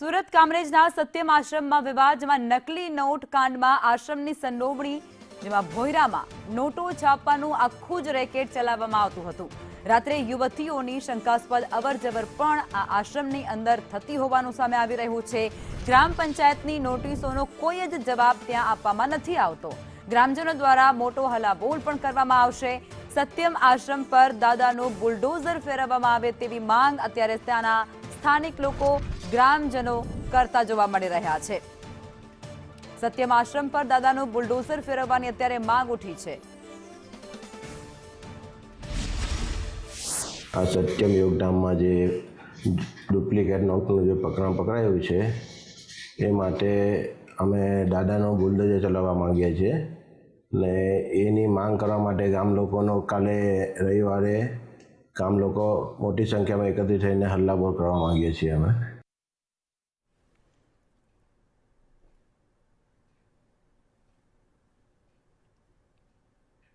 સુરત કામરેજના સત્યમ આશ્રમમાં વિવાદ, જેમાં નકલી નોટ કાંડમાં આશ્રમની સંડોવણી, જેમાં ભોયરામાં નોટો છાપવાનું આખું જ રેકેટ ચલાવવામાં આવતું હતું. રાત્રે યુવતીઓની શંકાસ્પદ અવરજવર પણ આ આશ્રમની અંદર થતી હોવાનું સામે આવી રહ્યું છે. ગ્રામ પંચાયતની નોટિસોનો કોઈ જ જવાબ ત્યાં આપવામાં નથી આવતો. ગ્રામજનો દ્વારા મોટો હલ્લાબોલ પણ કરવામાં આવશે. સત્યમ આશ્રમ પર દાદાનું બુલડોઝર ફેરવવામાં આવે તેવી માંગ અત્યારે ત્યાંના સ્થાનિક લોકો, ગ્રામજનો કરતા જોવા મળી રહ્યા છે. સત્યમ આશ્રમ પર દાદાનું બુલડોઝર ફેરવવાની અત્યારે માંગ ઉઠી છે. આ સત્યમ યોગધામમાં જે ડુપ્લિકેટ નોટનું જે પ્રકરણ પકડાયું છે એ માટે અમે દાદાનો બુલડોઝર ચલાવવા માંગીએ છીએ ને એની માંગ કરવા માટે ગામ લોકોનો કાલે રવિવારે ગામ લોકો મોટી સંખ્યામાં એકત્રિત થઈને હલ્લાબોલ કરવા માંગીએ છીએ અમે.